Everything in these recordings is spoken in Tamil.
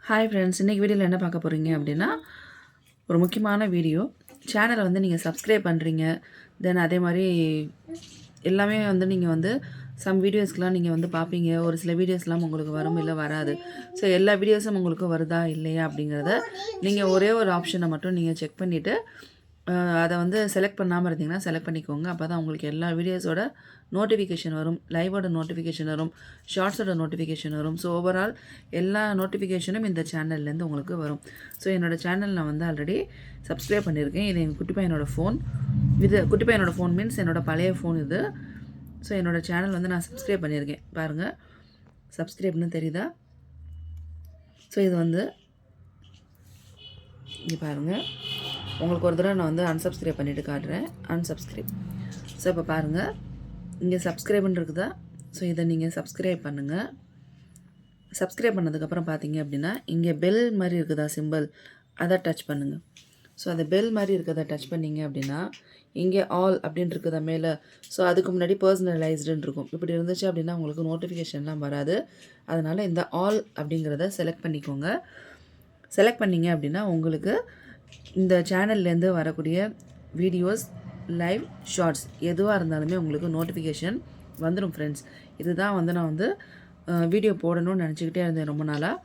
ஹாய் ஃப்ரெண்ட்ஸ், இன்றைக்கி வீடியோவில் என்ன பார்க்க போகிறீங்க அப்படின்னா, ஒரு முக்கியமான வீடியோ. சேனலை வந்து நீங்கள் சப்ஸ்கிரைப் பண்ணுறீங்க. தென் அதே மாதிரி எல்லாமே வந்து நீங்கள் வந்து சம் வீடியோஸ்க்கெலாம் நீங்கள் வந்து பார்ப்பீங்க. ஒரு சில வீடியோஸ்லாம் உங்களுக்கு வரும், இல்லை வராது. ஸோ எல்லா வீடியோஸும் உங்களுக்கு வருதா இல்லையா அப்படிங்கிறத நீங்கள் ஒரே ஒரு ஆப்ஷனை மட்டும் நீங்கள் செக் பண்ணிவிட்டு அதை வந்து செலக்ட் பண்ணாமல் இருந்தீங்கன்னா செலக்ட் பண்ணிக்கோங்க. அப்போ தான் உங்களுக்கு எல்லா வீடியோஸோட நோட்டிஃபிகேஷன் வரும், லைவோட நோட்டிஃபிகேஷன் வரும், ஷார்ட்ஸோட நோட்டிஃபிகேஷன் வரும். ஸோ ஓவரால் எல்லா நோட்டிஃபிகேஷனும் இந்த சேனல்லேருந்து உங்களுக்கு வரும். ஸோ என்னோடய சேனல் நான் வந்து ஆல்ரெடி சப்ஸ்கிரைப் பண்ணியிருக்கேன். இது எங்கள் குட்டி பையனோட ஃபோன். இது குட்டி பையனோட ஃபோன் மீன்ஸ் என்னோடய பழைய ஃபோன் இது. ஸோ என்னோடய சேனல் வந்து நான் சப்ஸ்கிரைப் பண்ணியிருக்கேன். பாருங்கள், சப்ஸ்கிரைப்னு தெரியுதா? ஸோ இது வந்து இங்கே பாருங்கள், உங்களுக்கு ஒரு தடவை நான் வந்து அன்சப்ஸ்கிரைப் பண்ணிவிட்டு காட்டுறேன். அன்சப்ஸ்கிரைப். ஸோ இப்போ பாருங்கள், இங்கே சப்ஸ்கிரைப்னு இருக்குதா? ஸோ இதை நீங்கள் சப்ஸ்கிரைப் பண்ணுங்கள். சப்ஸ்கிரைப் பண்ணதுக்கப்புறம் பார்த்தீங்க அப்படின்னா இங்கே பெல் மாதிரி இருக்குதா சிம்பிள், அதை டச் பண்ணுங்கள். ஸோ அந்த பெல் மாதிரி இருக்கிறத டச் பண்ணிங்க அப்படின்னா இங்கே ஆல் அப்படின்னு இருக்குதா மேலே. ஸோ அதுக்கு முன்னாடி பர்சனலைஸ்டுன்னு இருக்கும். இப்படி இருந்துச்சு அப்படின்னா உங்களுக்கு நோட்டிஃபிகேஷன்லாம் வராது. அதனால் இந்த ஆல் அப்படிங்கிறத செலக்ட் பண்ணிக்கோங்க. செலக்ட் பண்ணிங்க அப்படின்னா உங்களுக்கு இந்த சேனல்லேருந்து வரக்கூடிய வீடியோஸ், லைவ், ஷார்ட்ஸ் எதுவாக இருந்தாலுமே உங்களுக்கு நோட்டிஃபிகேஷன் வந்துடும் ஃப்ரெண்ட்ஸ். இதுதான் வந்து நான் வந்து வீடியோ போடணும்னு நினச்சிக்கிட்டே இருந்தேன் ரொம்ப நாளாக.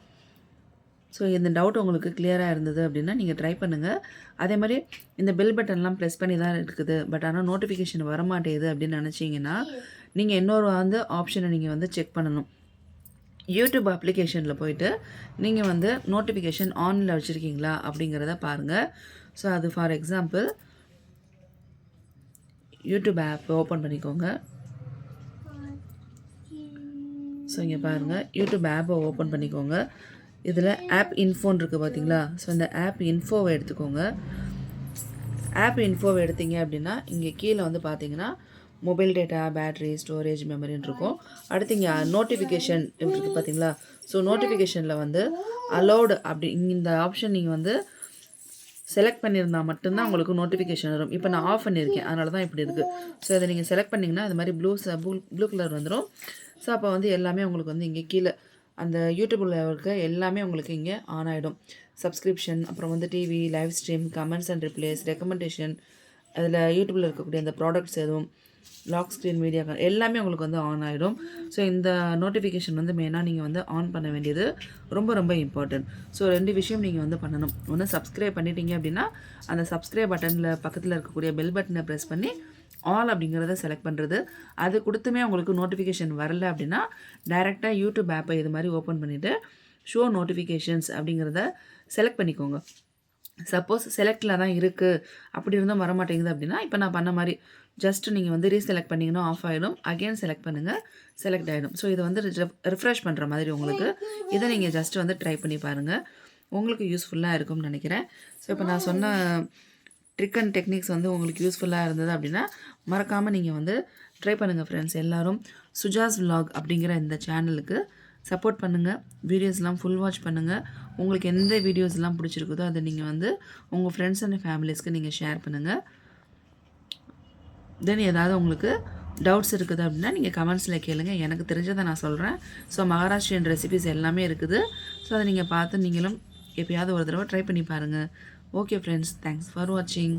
ஸோ இந்த டவுட் உங்களுக்கு கிளியராக இருந்தது அப்படின்னா நீங்கள் ட்ரை பண்ணுங்கள். அதே மாதிரி இந்த பெல் பட்டன்லாம் ப்ரெஸ் பண்ணி தான் இருக்குது, பட் ஆனால் நோட்டிஃபிகேஷன் வரமாட்டேது அப்படின்னு நினச்சிங்கன்னா நீங்கள் இன்னொரு வந்து ஆப்ஷனை நீங்கள் வந்து செக் பண்ணணும். யூடியூப் அப்ளிகேஷனில் போய்ட்டு நீங்கள் வந்து நோட்டிஃபிகேஷன் ஆனில் வச்சுருக்கீங்களா அப்படிங்கிறத பாருங்கள். ஸோ அது for example YouTube app open பண்ணிக்கோங்க. ஸோ இங்கே பாருங்கள், யூடியூப் ஆப்பை ஓப்பன் பண்ணிக்கோங்க. இதில் ஆப் இன்ஃபோன் இருக்குது பார்த்தீங்களா? ஸோ இந்த ஆப் இன்ஃபோவை எடுத்துக்கோங்க. ஆப் இன்ஃபோவை எடுத்தீங்க அப்படின்னா இங்கே கீழே வந்து பார்த்தீங்கன்னா மொபைல் டேட்டா, பேட்ரி, ஸ்டோரேஜ், மெமரின்னு இருக்கும். அடுத்து இங்கே நோட்டிஃபிகேஷன் இருக்குது பார்த்தீங்களா? ஸோ நோட்டிஃபிகேஷனில் வந்து அலோடு அப்படி இந்த ஆப்ஷன் நீங்கள் வந்து செலக்ட் பண்ணியிருந்தால் மட்டும்தான் உங்களுக்கு நோட்டிஃபிகேஷன் வரும். இப்போ நான் ஆஃப் பண்ணியிருக்கேன், அதனால தான் இப்படி இருக்குது. ஸோ இதை நீங்கள் செலக்ட் பண்ணிங்கன்னா அது மாதிரி ப்ளூ கலர் வந்துடும். ஸோ அப்போ வந்து எல்லாமே உங்களுக்கு வந்து இங்கே கீழே அந்த யூடியூப்பில் இருக்க எல்லாமே உங்களுக்கு இங்கே ஆன் ஆகிடும். சப்ஸ்கிரிப்ஷன், அப்புறம் வந்து TV, live stream, comments and replace, recommendation, அதில் யூடியூப்பில் இருக்கக்கூடிய அந்த ப்ராடக்ட்ஸ் எதுவும், லாக் ஸ்க்ரீன், மீடியா எல்லாமே உங்களுக்கு வந்து ஆன் ஆகிடும். ஸோ இந்த நோட்டிஃபிகேஷன் வந்து மெயினாக நீங்கள் வந்து ஆன் பண்ண வேண்டியது ரொம்ப ரொம்ப இம்பார்ட்டன்ட். ஸோ 2 விஷயம் நீங்கள் வந்து பண்ணணும். ஒன்று சப்ஸ்கிரைப் பண்ணிட்டீங்க அப்படின்னா அந்த சப்ஸ்கிரைப் பட்டனில் பக்கத்தில் இருக்கக்கூடிய பெல் பட்டனை ப்ரெஸ் பண்ணி ஆல் அப்படிங்கிறத செலக்ட் பண்ணுறது. அது கொடுத்துமே உங்களுக்கு நோட்டிஃபிகேஷன் வரல அப்படின்னா டைரெக்டாக யூடியூப் ஆப்பை இது மாதிரி ஓப்பன் பண்ணிவிட்டு ஷோ நோட்டிஃபிகேஷன்ஸ் அப்படிங்கிறத செலக்ட் பண்ணிக்கோங்க. சப்போஸ் செலக்டில் தான் இருக்குது, அப்படி இருந்தால் வரமாட்டேங்குது அப்படின்னா இப்போ நான் பண்ண மாதிரி ஜஸ்ட்டு நீங்கள் வந்து ரீசெலக்ட் பண்ணிங்கன்னா ஆஃப் ஆகிடும். அகெயின் செலக்ட் பண்ணுங்கள், செலக்ட் ஆகிடும். ஸோ இதை வந்து ரிஃப்ரெஷ் பண்ணுற மாதிரி உங்களுக்கு இதை நீங்கள் ஜஸ்ட்டு வந்து ட்ரை பண்ணி பாருங்கள். உங்களுக்கு யூஸ்ஃபுல்லாக இருக்கும்னு நினைக்கிறேன். ஸோ இப்போ நான் சொன்ன ட்ரிக் அண்ட் டெக்னிக்ஸ் வந்து உங்களுக்கு யூஸ்ஃபுல்லாக இருந்தது அப்படின்னா மறக்காமல் நீங்கள் வந்து ட்ரை பண்ணுங்கள் ஃப்ரெண்ட்ஸ். எல்லோரும் சுஜாஸ் விலாக் அப்படிங்கிற இந்த சேனலுக்கு சப்போர்ட் பண்ணுங்கள். வீடியோஸ்லாம் ஃபுல் வாட்ச் பண்ணுங்கள். உங்களுக்கு எந்த வீடியோஸ்லாம் பிடிச்சிருக்குதோ அதை நீங்கள் வந்து உங்கள் ஃப்ரெண்ட்ஸ் அண்ட் ஃபேமிலிஸ்க்கு நீங்கள் ஷேர் பண்ணுங்கள். தென் ஏதாவது உங்களுக்கு டவுட்ஸ் இருக்குது அப்படின்னா நீங்கள் கமெண்ட்ஸில் கேளுங்க. எனக்கு தெரிஞ்சதை நான் சொல்கிறேன். ஸோ மகாராஷ்டிரியன் ரெசிபிஸ் எல்லாமே இருக்குது. ஸோ அதை நீங்கள் பார்த்து நீங்களும் எப்பயாவது ஒரு தடவை ட்ரை பண்ணி பாருங்கள். ஓகே ஃப்ரெண்ட்ஸ், தேங்க்ஸ் ஃபார் வாட்சிங்.